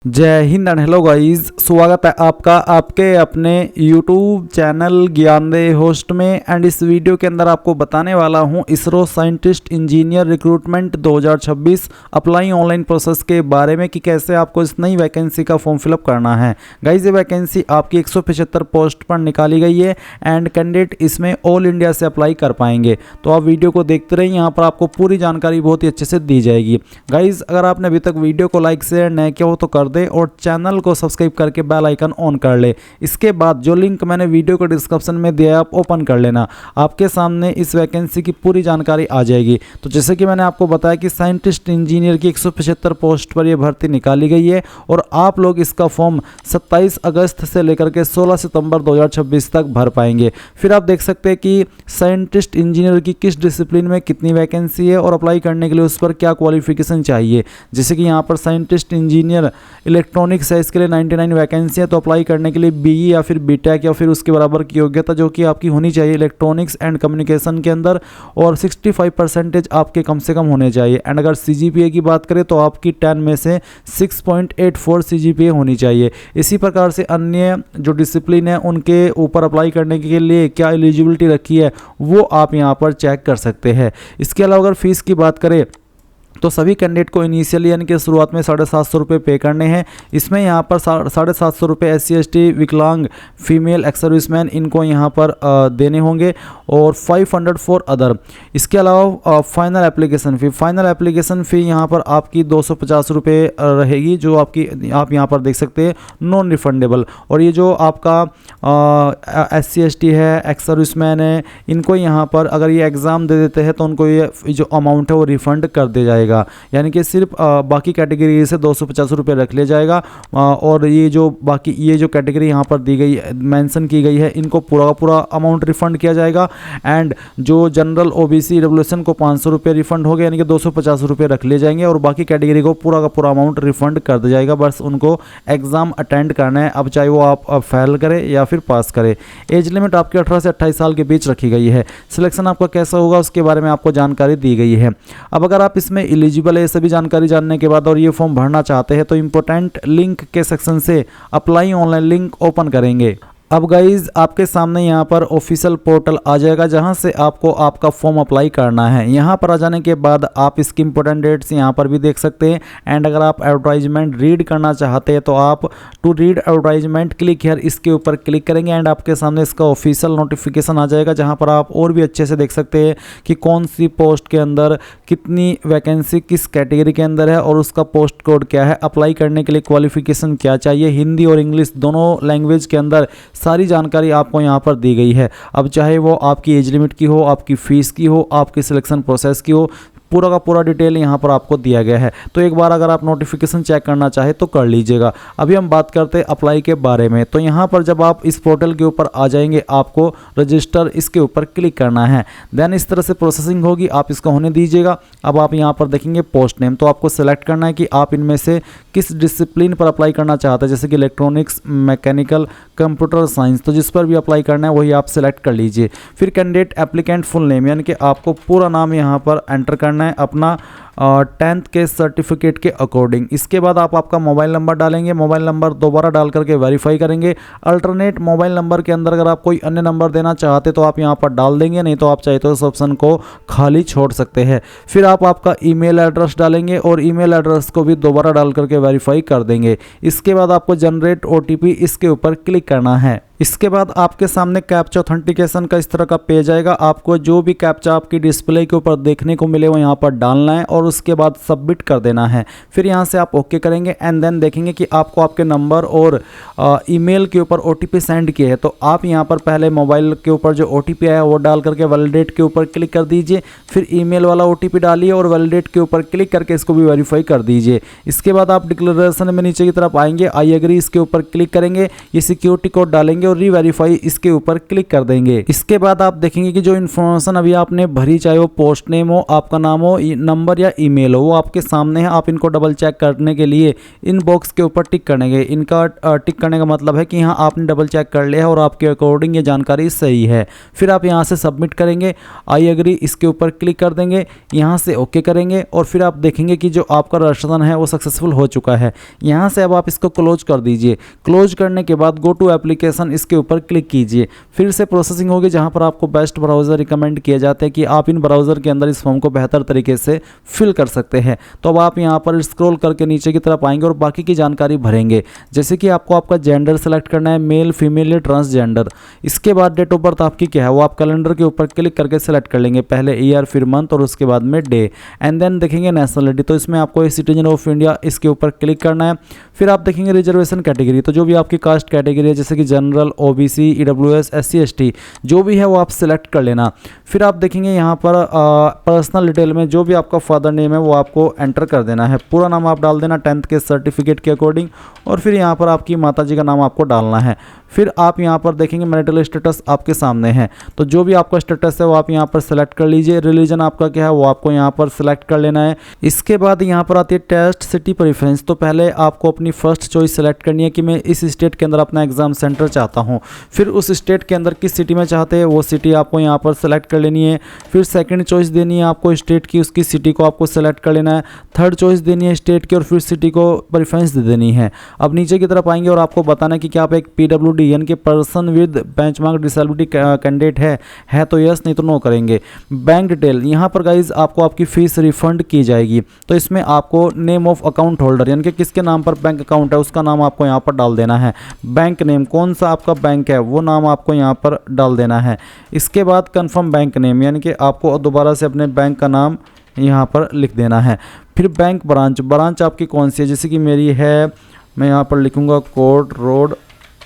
जय Hind and hello guys, स्वागत है आपका आपके अपने YouTube चैनल ज्ञानदेह होस्ट में। एंड इस वीडियो के अंदर आपको बताने वाला हूं ISRO scientist engineer recruitment 2026 apply online process के बारे में कि कैसे आपको इस नई वैकेंसी का फॉर्म फिलअप करना है। गाइस, ये वैकेंसी आपकी 175 पोस्ट पर निकाली गई है एंड कैंडिडेट इसमें ऑल इंडिया से अप्लाई कर पाएंगे। तो आप वीडियो को देखते रहिए, यहाँ पर आपको पूरी जानकारी बहुत ही अच्छे से दी जाएगी। गाइस, अगर आपने अभी तक वीडियो को लाइक शेयर नहीं किया हो तो कर दे और चैनल को सब्सक्राइब करके बेल आइकन ऑन कर ले। इसके बाद जो लिंक मैंने वीडियो को डिस्क्रिप्शन में दिया है आप ओपन कर लेना, आपके सामने इस वैकेंसी की पूरी जानकारी आ जाएगी। तो जैसे कि मैंने आपको बताया कि साइंटिस्ट इंजीनियर की 175 पोस्ट पर यह भर्ती निकाली गई है और आप लोग इसका फॉर्म 27 अगस्त से लेकर के 16 सितंबर 2026 तक भर पाएंगे। फिर आप देख सकते हैं कि साइंटिस्ट इंजीनियर की किस डिसिप्लिन में कितनी वैकेंसी है और अप्लाई करने के लिए उस पर क्या क्वालिफिकेशन चाहिए। जैसे कि यहाँ पर साइंटिस्ट इंजीनियर इलेक्ट्रॉनिक्स है, इसके लिए 99 वैकेंसी है। तो अप्लाई करने के लिए बीई या फिर बीटेक या फिर उसके बराबर की योग्यता जो कि आपकी होनी चाहिए इलेक्ट्रॉनिक्स एंड कम्युनिकेशन के अंदर, और 65% आपके कम से कम होने चाहिए। एंड अगर सीजीपीए की बात करें तो आपकी 10 में से 6.84 सीजीपीए होनी चाहिए। इसी प्रकार से अन्य जो डिसिप्लिन है उनके ऊपर अप्लाई करने के लिए क्या एलिजिबिलिटी रखी है वो आप यहाँ पर चेक कर सकते हैं। इसके अलावा अगर फीस की बात करें तो सभी कैंडिडेट को इनिशियली यानी कि शुरुआत में 750 रुपये पे करने हैं। इसमें यहाँ पर 750 रुपये SC/ST विकलांग फीमेल एक्स सर्विसमैन इनको यहाँ पर देने होंगे और 500 फॉर अदर। इसके अलावा फाइनल एप्लीकेशन फ़ी यहाँ पर आपकी 250 रुपये रहेगी, जो आपकी आप यहाँ पर देख सकते हैं नॉन रिफंडेबल। और ये जो आपका SC/ST है, एक्स सर्विसमैन है, इनको यहाँ पर अगर ये एग्ज़ाम दे देते हैं तो उनको ये जो अमाउंट है वो रिफ़ंड कर दिया जाएगा। यानी कि सिर्फ बाकी कैटेगरी से 250 रुपये रख लिया जाएगा और ये जो कैटेगरी यहाँ पर दी गई मेंशन की गई है इनको पूरा का पूरा अमाउंट रिफंड किया जाएगा। एंड जो जनरल OBC रिवोल्यूशन को 500 रुपये रिफंड हो गया, यानी कि 250 रुपये रख लिए जाएंगे और बाकी कैटेगरी को पूरा का पूरा अमाउंट रिफंड कर दिया जाएगा। बस उनको एग्जाम अटेंड करना है, अब चाहे वो आप फेल करें या फिर पास करें। एज लिमिट आपकी 18 से 28 साल के बीच रखी गई है। सिलेक्शन आपका कैसा होगा उसके बारे में आपको जानकारी दी गई है। अब अगर आप इसमें एलिजिबल है सभी जानकारी जानने के बाद और ये फॉर्म भरना चाहते हैं तो इंपॉर्टेंट लिंक के सेक्शन से अप्लाई ऑनलाइन लिंक ओपन करेंगे। अब गाइज आपके सामने यहाँ पर ऑफिशियल पोर्टल आ जाएगा जहाँ से आपको आपका फॉर्म अप्लाई करना है। यहाँ पर आ जाने के बाद आप इसकी इंपॉर्टेंट डेट्स यहाँ पर भी देख सकते हैं। एंड अगर आप एडवर्टाइजमेंट रीड करना चाहते हैं तो आप to read advertisement click here इसके ऊपर क्लिक करेंगे एंड आपके सामने इसका ऑफिशियल नोटिफिकेशन आ जाएगा जहाँ पर आप और भी अच्छे से देख सकते हैं कि कौन सी पोस्ट के अंदर कितनी वैकेंसी किस कैटेगरी के अंदर है और उसका पोस्ट कोड क्या है। अप्लाई करने के लिए क्वालिफिकेशन क्या चाहिए, हिंदी और इंग्लिश दोनों लैंग्वेज के अंदर सारी जानकारी आपको यहाँ पर दी गई है। अब चाहे वो आपकी एज लिमिट की हो, आपकी फ़ीस की हो, आपकी सिलेक्शन प्रोसेस की हो, पूरा का पूरा डिटेल यहाँ पर आपको दिया गया है। तो एक बार अगर आप नोटिफिकेशन चेक करना चाहे तो कर लीजिएगा। अभी हम बात करते हैं अप्लाई के बारे में। तो यहाँ पर जब आप इस पोर्टल के ऊपर आ जाएंगे आपको रजिस्टर इसके ऊपर क्लिक करना है। देन इस तरह से प्रोसेसिंग होगी, आप इसको होने दीजिएगा। अब आप यहाँ पर देखेंगे पोस्ट नेम, तो आपको सेलेक्ट करना है कि आप इनमें से किस डिसिप्लिन पर अप्लाई करना चाहते हैं, जैसे कि इलेक्ट्रॉनिक्स, मैकेनिकल, कंप्यूटर साइंस। तो जिस पर भी अप्लाई करना है वही आप सेलेक्ट कर लीजिए। फिर कैंडिडेट एप्लीकेंट फुल नेम, यानी कि आपको पूरा नाम यहाँ पर एंटर करना है अपना 10th के सर्टिफिकेट के अकॉर्डिंग। इसके बाद आप आपका मोबाइल नंबर डालेंगे, मोबाइल नंबर दोबारा डाल करके वेरीफाई करेंगे। अल्टरनेट मोबाइल नंबर के अंदर अगर आप कोई अन्य नंबर देना चाहते तो आप यहाँ पर डाल देंगे, नहीं तो आप चाहे तो इस ऑप्शन को खाली छोड़ सकते हैं। फिर आप आपका ईमेल एड्रेस डालेंगे और ईमेल एड्रेस को भी दोबारा डाल करके वेरीफाई कर देंगे। इसके बाद आपको जनरेट OTP इसके ऊपर क्लिक करना है। इसके बाद आपके सामने कैप्चा ऑथेंटिकेशन का इस तरह का पेज आएगा। आपको जो भी कैप्चा आपकी डिस्प्ले के ऊपर देखने को मिले वो यहाँ पर डालना है और उसके बाद सबमिट कर देना है। फिर यहाँ से आप ओके करेंगे एंड देन देखेंगे कि आपको आपके नंबर और ईमेल के ऊपर OTP सेंड किए है। तो आप यहाँ पर पहले मोबाइल के ऊपर जो OTP आया वो डाल करके वैलिडेट के ऊपर क्लिक कर दीजिए। फिर ईमेल वाला OTP डालिए और वैलिडेट के ऊपर क्लिक करके इसको भी वेरीफाई कर दीजिए। इसके बाद आप डिक्लेरेशन में नीचे की तरफ आएंगे, आई एग्री इसके ऊपर क्लिक करेंगे, ये सिक्योरिटी कोड डालेंगे और रीवेरीफाई इसके ऊपर क्लिक कर देंगे। इसके बाद आप देखेंगे कि जो इन्फॉर्मेशन अभी आपने भरी, चाहे वो पोस्ट नेम हो, आपका नाम हो, नंबर या ईमेल हो वो आपके सामने है। आप इनको डबल चेक करने के लिए इन बॉक्स के ऊपर टिक करेंगे। इनका टिक करने का मतलब है कि हाँ आपने डबल चेक कर लिया है और आपके अकॉर्डिंग ये जानकारी सही है। फिर आप यहाँ से सबमिट करेंगे, आई एग्री इसके ऊपर क्लिक कर देंगे, यहाँ से ओके करेंगे और फिर आप देखेंगे कि जो आपका रजिस्ट्रेशन है वो सक्सेसफुल हो चुका है। यहाँ से अब आप इसको क्लोज कर दीजिए। क्लोज करने के बाद गो टू एप्लीकेशन इसके ऊपर क्लिक कीजिए। फिर से प्रोसेसिंग होगी जहाँ पर आपको बेस्ट ब्राउज़र रिकमेंड किए जाते हैं कि आप इन ब्राउज़र के अंदर इस फॉर्म को बेहतर तरीके से फिल कर सकते हैं। तो अब आप यहाँ पर स्क्रॉल करके नीचे की तरफ आएंगे और बाकी की जानकारी भरेंगे, जैसे कि आपको आपका जेंडर सेलेक्ट करना है, मेल फीमेल या ट्रांसजेंडर। इसके बाद डेट ऑफ बर्थ आपकी क्या है वो आप कैलेंडर के ऊपर क्लिक करके सेलेक्ट कर लेंगे, पहले ईयर फिर मंथ और उसके बाद में डे। एंड देन देखेंगे नेशनलिटी, तो इसमें आपको सिटीजन ऑफ इंडिया इसके ऊपर क्लिक करना है। फिर आप देखेंगे रिजर्वेशन कैटेगरी, तो जो भी आपकी कास्ट कैटेगरी है जैसे कि general, OBC, EWS, SC, ST जो भी है वो आप सिलेक्ट कर लेना। फिर आप देखेंगे यहाँ पर पर्सनल डिटेल में जो भी आपका फादर नेम है वो आपको एंटर कर देना है। पूरा नाम आप डाल देना 10th के सर्टिफिकेट के अकॉर्डिंग और फिर यहाँ पर आपकी माता जी का नाम आपको डालना है। फिर आप यहाँ पर देखेंगे मैरिटल स्टेटस आपके सामने है, तो जो भी आपका स्टेटस है वो आप यहाँ पर सेलेक्ट कर लीजिए। रिलीजन आपका क्या है वो आपको यहाँ पर सेलेक्ट कर लेना है। इसके बाद यहाँ पर आती है टेस्ट सिटी प्रेफरेंस, तो पहले आपको अपनी फर्स्ट चॉइस सेलेक्ट करनी है कि मैं इस स्टेट के अंदर अपना एग्जाम सेंटर चाहता हूँ। फिर उस स्टेट के अंदर किस सिटी में चाहते हैं वो सिटी आपको यहाँ पर सेलेक्ट कर लेनी है। फिर सेकंड चॉइस देनी है आपको स्टेट की, उसकी सिटी को आपको सेलेक्ट कर लेना है। थर्ड चॉइस देनी है स्टेट की और फिर सिटी को प्रेफरेंस दे देनी है। अब नीचे की तरफ आएंगे और आपको बताना है कि क्या आप एक PWD यानी कि person with benchmark disability candidate है तो यस, नहीं तो नो करेंगे। बैंक डिटेल, यहाँ पर गाइज आपको आपकी फीस रिफंड की जाएगी, तो इसमें आपको नेम ऑफ अकाउंट होल्डर यानी कि किसके नाम पर बैंक अकाउंट है उसका नाम आपको यहाँ पर डाल देना है। बैंक नेम, कौन सा आपका बैंक है वो नाम आपको यहाँ पर डाल देना है। इसके बाद कंफर्म बैंक नेम यानी कि आपको दोबारा से अपने बैंक का नाम यहाँ पर लिख देना है। फिर बैंक ब्रांच आपकी कौन सी है, जैसे कि मेरी है, मैं यहाँ पर लिखूँगा कोर्ट रोड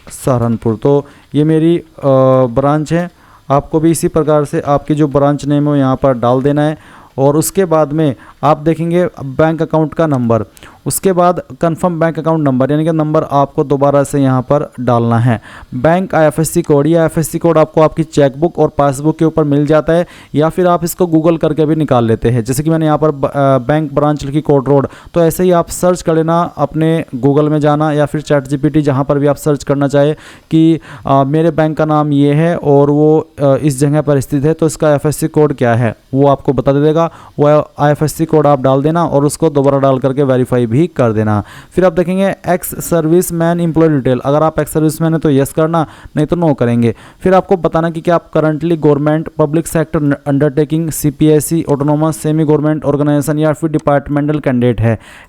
सहारनपुर, तो ये मेरी ब्रांच है। आपको भी इसी प्रकार से आपकी जो ब्रांच नेम है वो यहाँ पर डाल देना है। और उसके बाद में आप देखेंगे बैंक अकाउंट का नंबर, उसके बाद कंफर्म बैंक अकाउंट नंबर यानी कि नंबर आपको दोबारा से यहाँ पर डालना है। बैंक IFSC कोड, या IFSC कोड आपको आपकी चेकबुक और पासबुक के ऊपर मिल जाता है या फिर आप इसको गूगल करके भी निकाल लेते हैं। जैसे कि मैंने यहाँ पर बैंक ब्रांच लिखी कोर्ट रोड, तो ऐसे ही आप सर्च कर लेना, अपने गूगल में जाना या फिर ChatGPT जहाँ पर भी आप सर्च करना चाहे कि मेरे बैंक का नाम ये है और वो इस जगह पर स्थित है, तो इसका IFSC कोड क्या है वो आपको बता देगा। वो IFSC कोड आप डाल देना और उसको दोबारा डाल करके वेरीफाई भी कर देना। फिर आप देखेंगे ex service man employ detail, अगर आप एक्स सर्विस मैन है तो यस करना, नहीं तो नो करेंगे। फिर आपको बताना कि क्या आप currently government, public sector undertaking, CPSE, autonomous, semi government organisation या फिर डिपार्टमेंटल कैंडिडेट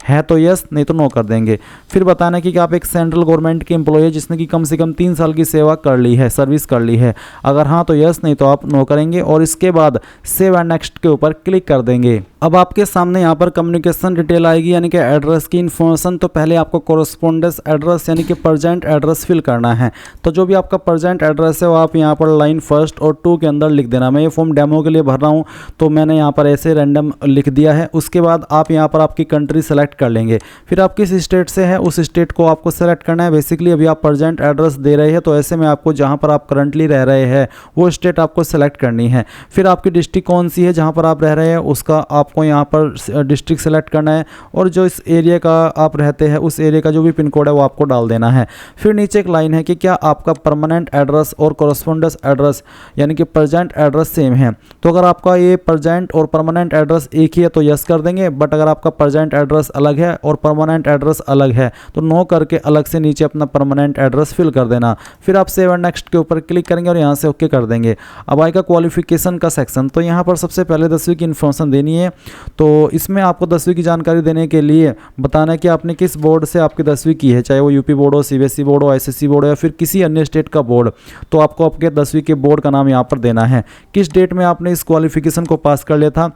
है तो यस, नहीं तो नो कर देंगे। फिर बताना कि क्या आप एक सेंट्रल गवर्नमेंट के एम्प्लॉय है जिसने कि कम से कम 3 साल की सेवा कर ली है, सर्विस कर ली है, अगर हाँ तो यस, नहीं तो आप नो करेंगे। और इसके बाद सेव एंड नेक्स्ट के ऊपर क्लिक कर देंगे। अब आपके सामने यहाँ पर कम्युनिकेशन डिटेल आएगी यानी कि एड्रेस की इन्फॉर्मेशन। तो पहले आपको कोरस्पोंडेंस एड्रेस यानी कि प्रेजेंट एड्रेस फिल करना है। तो जो भी आपका प्रेजेंट एड्रेस है वो आप यहाँ पर लाइन 1 और 2 के अंदर लिख देना। मैं ये फॉर्म डेमो के लिए भर रहा हूँ तो मैंने यहाँ पर ऐसे रैंडम लिख दिया है। उसके बाद आप यहाँ पर आपकी कंट्री सेलेक्ट कर लेंगे। फिर आप किस स्टेट से है उस स्टेट को आपको सेलेक्ट करना है। बेसिकली अभी आप प्रेजेंट एड्रेस दे रहे हैं तो ऐसे में आपको जहाँ पर आप करंटली रह रहे हैं वो स्टेट आपको सेलेक्ट करनी है। फिर आपकी डिस्ट्रिक्ट कौन सी है जहाँ पर आप रह रहे हैं उसका आपको यहाँ पर डिस्ट्रिक्ट सेलेक्ट करना है और जो इस एरिया का आप रहते हैं उस एरिया का जो भी पिन कोड है वो आपको डाल देना है। फिर नीचे एक लाइन है कि क्या आपका परमानेंट एड्रेस और कोरस्पोंडेंस एड्रेस यानी कि प्रेजेंट एड्रेस सेम है। तो अगर आपका ये प्रेजेंट और परमानेंट एड्रेस एक ही है तो यस कर देंगे, बट अगर आपका प्रेजेंट एड्रेस अलग है और परमानेंट एड्रेस अलग है तो नो करके अलग से नीचे अपना परमानेंट एड्रेस फिल कर देना। फिर आप सेव एंड नेक्स्ट के ऊपर क्लिक करेंगे और यहाँ से ओके कर देंगे। अब आएगा क्वालिफिकेशन का सेक्शन। तो यहाँ पर सबसे पहले 10वीं की इन्फॉर्मेशन देनी है। तो इसमें आपको 10वीं की जानकारी देने के लिए बताना है कि आपने किस बोर्ड से आपकी 10वीं की है, चाहे वो यूपी बोर्ड हो, CBSE बोर्ड हो, SSC बोर्ड हो या फिर किसी अन्य स्टेट का बोर्ड। तो आपको आपके 10वीं के बोर्ड का नाम यहाँ पर देना है। किस डेट में आपने इस क्वालिफिकेशन को पास कर लिया था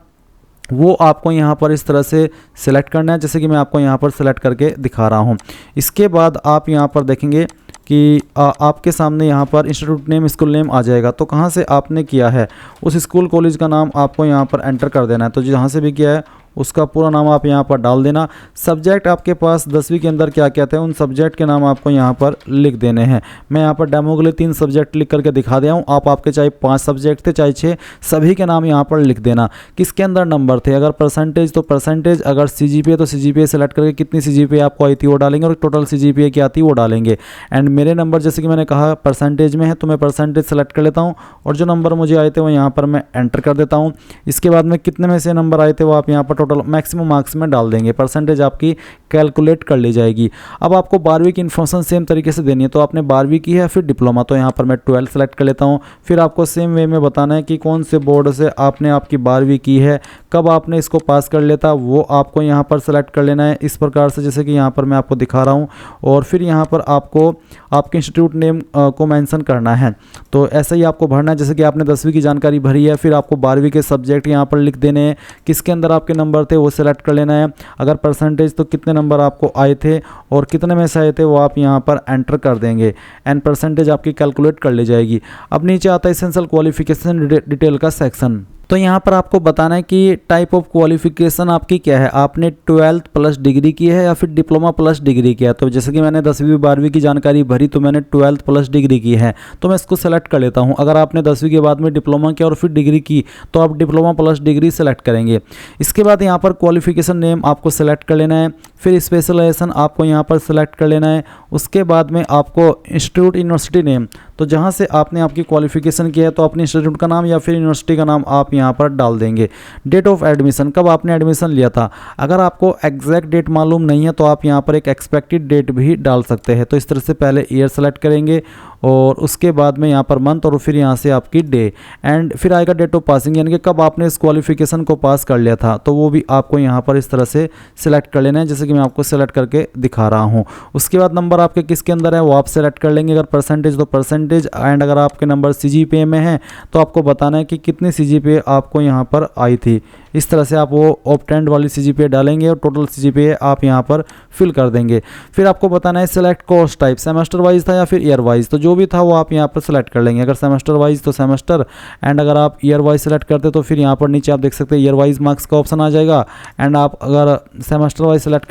वो आपको यहाँ पर इस तरह से सिलेक्ट करना है, जैसे कि मैं आपको यहाँ पर सिलेक्ट करके दिखा रहा हूँ। इसके बाद आप यहाँ पर देखेंगे कि आपके सामने यहाँ पर इंस्टीट्यूट नेम, स्कूल नेम आ जाएगा। तो कहाँ से आपने किया है उस स्कूल कॉलेज का नाम आपको यहाँ पर एंटर कर देना है। तो जहाँ से भी किया है उसका पूरा नाम आप यहाँ पर डाल देना। सब्जेक्ट आपके पास 10वीं के अंदर क्या क्या थे उन सब्जेक्ट के नाम आपको यहाँ पर लिख देने हैं। मैं यहाँ पर डेमो के लिए 3 सब्जेक्ट लिख करके दिखा दिया हूँ। आप आपके चाहे 5 सब्जेक्ट थे चाहे 6, सभी के नाम यहाँ पर लिख देना। किसके अंदर नंबर थे, अगर परसेंटेज तो परसेंटेज, अगर सीजीपीए तो सीजीपीए सेलेक्ट करके कितनी सीजीपीए आपको आई थी वो डालेंगे और टोटल सीजीपीए क्या आती है वो डालेंगे। एंड मेरे नंबर जैसे कि मैंने कहा परसेंटेज में है तो मैं परसेंटेज सेलेक्ट कर लेता हूँ और जो नंबर मुझे आए थे वो यहाँ पर मैं एंटर कर देता हूँ। इसके बाद में कितने में से नंबर आए थे वो आप यहाँ पर टोटल मैक्सिमम मार्क्स में डाल देंगे, परसेंटेज आपकी कैलकुलेट कर ली जाएगी। अब आपको 12वीं की इन्फॉर्मेशन सेम तरीके से देनी है, तो आपने 12वीं की है फिर डिप्लोमा, तो यहाँ पर मैं 12 सेलेक्ट कर लेता हूँ। फिर आपको सेम वे में बताना है कि कौन से बोर्ड से आपने आपकी 12वीं की है, कब आपने इसको पास कर लेता वो आपको यहाँ पर सेलेक्ट कर लेना है इस प्रकार से जैसे कि यहाँ पर मैं आपको दिखा रहा हूँ। और फिर यहाँ पर आपको आपके इंस्टीट्यूट नेम को मेंशन करना है, तो ऐसा ही आपको भरना है जैसे कि आपने 10वीं की जानकारी भरी है। फिर आपको 12वीं के सब्जेक्ट यहाँ पर लिख देने हैं, किसके अंदर आपके नंबर थे वो सेलेक्ट कर लेना है। अगर परसेंटेज तो कितने नंबर आपको आए थे और कितने में से आए थे वो आप यहाँ पर एंटर कर देंगे एंड परसेंटेज आपकी कैलकुलेट कर ली जाएगी। अब नीचे आता है एसेंशियल क्वालिफिकेशन डिटेल का सेक्शन। तो यहाँ पर आपको बताना है कि टाइप ऑफ क्वालिफिकेशन आपकी क्या है, आपने 12th प्लस डिग्री की है या फिर डिप्लोमा प्लस डिग्री किया है। तो जैसे कि मैंने 10वीं 12वीं की जानकारी भरी तो मैंने 12th प्लस डिग्री की है तो मैं इसको सेलेक्ट कर लेता हूँ। अगर आपने 10वीं के बाद में डिप्लोमा किया और फिर डिग्री की तो आप डिप्लोमा प्लस डिग्री सेलेक्ट करेंगे। इसके बाद यहाँ पर क्वालिफिकेशन नेम आपको सेलेक्ट कर लेना है, फिर स्पेशलाइजेशन आपको यहाँ पर सेलेक्ट कर लेना है। उसके बाद में आपको इंस्टीट्यूट यूनिवर्सिटी नेम, तो जहाँ से आपने आपकी क्वालिफिकेशन किया है तो अपने इंस्टीट्यूट का नाम या फिर यूनिवर्सिटी का नाम आप यहाँ पर डाल देंगे। डेट ऑफ एडमिशन, कब आपने एडमिशन लिया था, अगर आपको एग्जैक्ट डेट मालूम नहीं है तो आप यहाँ पर एक एक्सपेक्टेड डेट भी डाल सकते हैं। तो इस तरह से पहले ईयर सेलेक्ट करेंगे और उसके बाद में यहाँ पर मंथ और फिर यहाँ से आपकी डे एंड फिर आएगा डेट ऑफ पासिंग, यानी कि कब आपने इस क्वालिफिकेशन को पास कर लिया था, तो वो भी आपको यहाँ पर इस तरह से सिलेक्ट कर लेना है जैसे कि मैं आपको सेलेक्ट करके दिखा रहा हूँ। उसके बाद नंबर आपके किसके अंदर है वो आप सेलेक्ट कर लेंगे, अगर परसेंटेज तो परसेंटेज एंड अगर आपके नंबर सीजीपीए में है तो आपको बताना है कि कितनी सीजीपीए आपको यहाँ पर आई थी। इस तरह से आप वो ऑब्टेंड वाली सीजीपीए डालेंगे और टोटल सीजीपीए आप यहाँ पर फिल कर देंगे। फिर आपको बताना है select course type, semester wise था या फिर ईयर वाइज, तो जो भी था वो आप यहाँ पर सेलेक्ट कर लेंगे। अगर सेमेस्टर वाइज तो सेमेस्टर एंड अगर आप ईयर वाइज सेलेक्ट करते तो फिर यहाँ पर नीचे आप देख सकते हैं ईयर वाइज मार्क्स का ऑप्शन आ जाएगा एंड आप अगर सेमेस्टर वाइज सेलेक्ट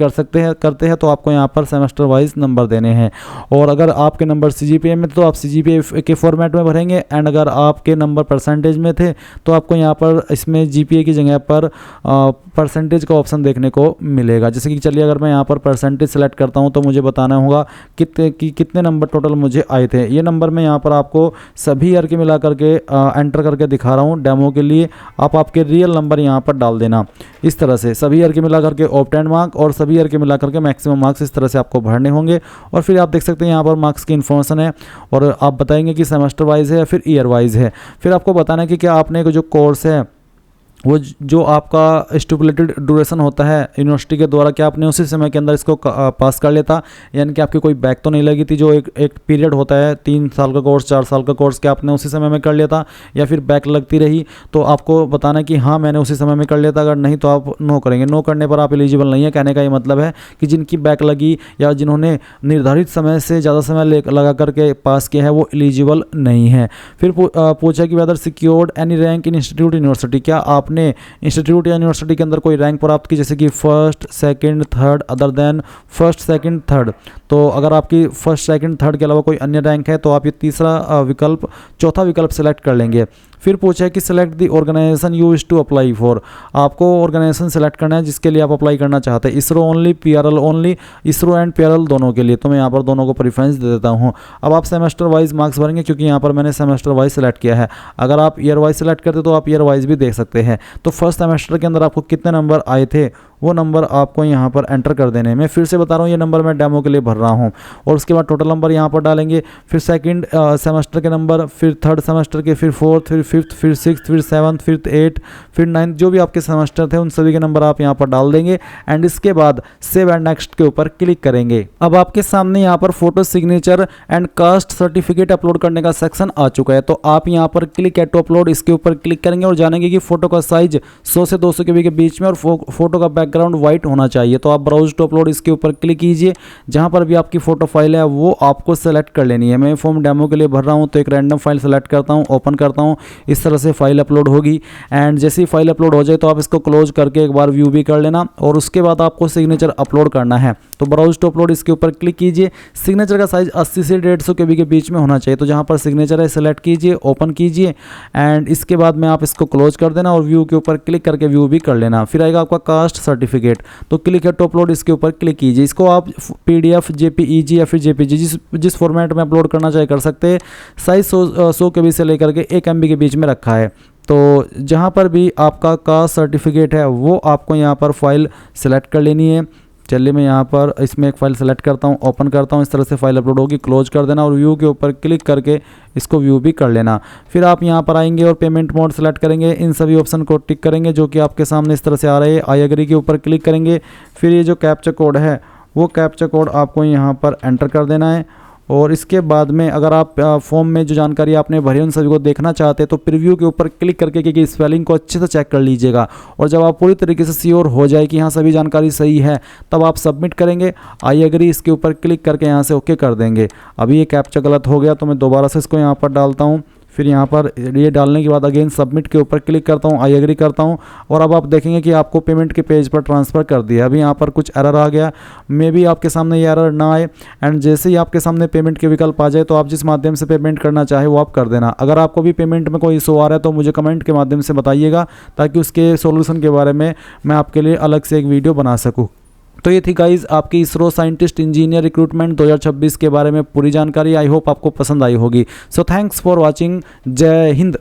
करते हैं तो आपको यहाँ पर सेमेस्टर वाइज नंबर देने हैं। और अगर आपके नंबर सीजीपीए में तो आप सीजीपीए के फॉर्मेट में भरेंगे एंड अगर आपके नंबर परसेंटेज में थे तो आपको यहाँ पर इसमें जीपीए की जगह पर परसेंटेज का ऑप्शन देखने को मिलेगा। जैसे कि चलिए अगर मैं यहाँ पर परसेंटेज सेलेक्ट करता हूँ तो मुझे बताना होगा कितने नंबर टोटल मुझे आए थे। ये नंबर मैं यहाँ पर आपको सभी ईयर के मिला करके एंटर करके दिखा रहा हूँ डेमो के लिए। आप आपके रियल नंबर यहाँ पर डाल देना इस तरह से, सभी ईयर के मिला करके ऑब्टेंड मार्क और सभी ईयर के मिला करके मैक्सिमम मार्क्स इस तरह से आपको भरने होंगे। और फिर आप देख सकते हैं यहाँ पर मार्क्स की इन्फॉर्मेशन है और आप बताएंगे कि सेमेस्टर वाइज है या फिर ईयर वाइज है। फिर आपको बताना है कि क्या आपने जो कोर्स है वो जो आपका स्टिपुलेटेड ड्यूरेशन होता है यूनिवर्सिटी के द्वारा, क्या आपने उसी समय के अंदर इसको पास कर लेता, यानी कि आपकी कोई बैक तो नहीं लगी थी। जो एक पीरियड होता है 3 साल का कोर्स 4 साल का कोर्स, क्या आपने उसी समय में कर लिया था या फिर बैक लगती रही, तो आपको बताना कि हाँ मैंने उसी समय में कर लिया था। अगर नहीं तो आप नो करेंगे, नो करने पर आप एलिजिबल नहीं है। कहने का ये मतलब है कि जिनकी बैक लगी या जिन्होंने निर्धारित समय से ज़्यादा समय लगा करके पास किया है वो एलिजिबल नहीं है। फिर पूछा कि whether secured any rank in institute university, क्या आप ने इंस्टीट्यूट या यूनिवर्सिटी के अंदर कोई रैंक प्राप्त की, जैसे कि first second third other than first second third. तो अगर आपकी फर्स्ट सेकंड थर्ड के अलावा कोई अन्य रैंक है तो आप ये चौथा विकल्प सेलेक्ट कर लेंगे। फिर पूछा है कि select the organisation you wish to apply for, आपको ऑर्गेनाइजेशन सेलेक्ट करना है जिसके लिए आप अप्लाई करना चाहते हैं। ISRO only, PRL only, ISRO and PRL दोनों के लिए, तो मैं यहाँ पर दोनों को प्रेफरेंस दे देता हूँ। अब आप सेमेस्टर वाइज मार्क्स भरेंगे क्योंकि यहाँ पर मैंने सेमेस्टर वाइज सेलेक्ट किया है। अगर आप ईयर वाइज सेलेक्ट करते तो आप ईयर वाइज भी देख सकते हैं। तो फर्स्ट सेमेस्टर के अंदर आपको कितने नंबर आए थे वो नंबर आपको यहाँ पर एंटर कर देने हैं। मैं फिर से बता रहा हूँ, ये नंबर मैं डेमो के लिए भर रहा हूँ। और उसके बाद टोटल नंबर यहाँ पर डालेंगे, फिर सेकंड सेमेस्टर के नंबर, फिर थर्ड सेमेस्टर के, फिर फोर्थ, फिर फिफ्थ, फिर सिक्स्थ, फिर सेवन्थ, फिर एट्थ, फिर नाइन्थ, जो भी आपके सेमेस्टर थे उन सभी के नंबर आप यहाँ पर डाल देंगे एंड इसके बाद सेव एंड नेक्स्ट के ऊपर क्लिक करेंगे। अब आपके सामने यहाँ पर photo signature and caste certificate upload करने का सेक्शन आ चुका है। तो आप यहाँ पर क्लिक एट टू अपलोड, इसके ऊपर क्लिक करेंगे और जानेंगे कि फोटो का साइज 100 से 200 KB के बीच में और फोटो का बैकग्राउंड बैकग्राउंड वाइट होना चाहिए। तो आप ब्राउज टू अपलोड इसके ऊपर क्लिक कीजिए। जहाँ पर भी आपकी फ़ोटो फाइल है वो आपको सेलेक्ट कर लेनी है। मैं फॉर्म डेमो के लिए भर रहा हूँ तो एक रैंडम फाइल सेलेक्ट करता हूँ, ओपन करता हूँ, इस तरह से फाइल अपलोड होगी। एंड जैसे ही फाइल अपलोड हो जाए तो आप इसको क्लोज करके एक बार व्यू भी कर लेना और उसके बाद आपको सिग्नेचर अपलोड करना है। तो ब्राउज टू अपलोड इसके ऊपर क्लिक कीजिए। सिग्नेचर का साइज 80 से 150 KB के बीच में होना चाहिए। तो जहाँ पर सिग्नेचर है सेलेक्ट कीजिए, ओपन कीजिए एंड इसके बाद में आप इसको क्लोज कर देना और व्यू के ऊपर क्लिक करके व्यू भी कर लेना। फिर आएगा आपका कास्ट सर्टिफिकेट, तो क्लिक है टू अपलोड इसके ऊपर क्लिक कीजिए। इसको आप PDF, JPEG या फिर JPG जिस फॉर्मेट में अपलोड करना चाहे कर सकते हैं। साइज 100 KB से लेकर के 1 MB के बीच में रखा है। तो जहाँ पर भी आपका कास्ट सर्टिफिकेट है वो आपको यहाँ पर फाइल सेलेक्ट कर लेनी है। चलिए मैं यहाँ पर इसमें एक फ़ाइल सेलेक्ट करता हूँ, ओपन करता हूँ, इस तरह से फाइल अपलोड होगी, क्लोज कर देना और व्यू के ऊपर क्लिक करके इसको व्यू भी कर लेना। फिर आप यहाँ पर आएंगे और पेमेंट मोड सेलेक्ट करेंगे, इन सभी ऑप्शन को टिक करेंगे जो कि आपके सामने इस तरह से आ रहे हैं। आई एग्री के ऊपर क्लिक करेंगे। फिर ये जो कैप्चा कोड है वो कैप्चा कोड आपको यहाँ पर एंटर कर देना है और इसके बाद में अगर आप फॉर्म में जो जानकारी आपने भरी उन सभी को देखना चाहते हैं तो प्रीव्यू के ऊपर क्लिक करके क्योंकि स्पेलिंग को अच्छे से चेक कर लीजिएगा और जब आप पूरी तरीके से श्योर हो जाए कि हाँ सभी जानकारी सही है तब आप सबमिट करेंगे। आई एग्री इसके ऊपर क्लिक करके यहाँ से ओके कर देंगे। अभी ये कैप्चा गलत हो गया तो मैं दोबारा से इसको यहाँ पर डालता हूँ। फिर यहाँ पर ये डालने के बाद अगेन सबमिट के ऊपर क्लिक करता हूँ, आई एग्री करता हूँ और अब आप देखेंगे कि आपको पेमेंट के पेज पर ट्रांसफ़र कर दिया। अभी यहाँ पर कुछ एरर आ गया, मे भी आपके सामने ये एरर ना आए एंड जैसे ही आपके सामने पेमेंट के विकल्प आ जाए तो आप जिस माध्यम से पेमेंट करना चाहे वो आप कर देना। अगर आपको भी पेमेंट में कोई इशू आ रहा है तो मुझे कमेंट के माध्यम से बताइएगा ताकि उसके सोल्यूशन के बारे में मैं आपके लिए अलग से एक वीडियो बना सकूँ। तो ये थी गाइज आपकी इसरो साइंटिस्ट इंजीनियर रिक्रूटमेंट 2026 के बारे में पूरी जानकारी। आई होप आपको पसंद आई होगी। So thanks for watching. जय हिंद।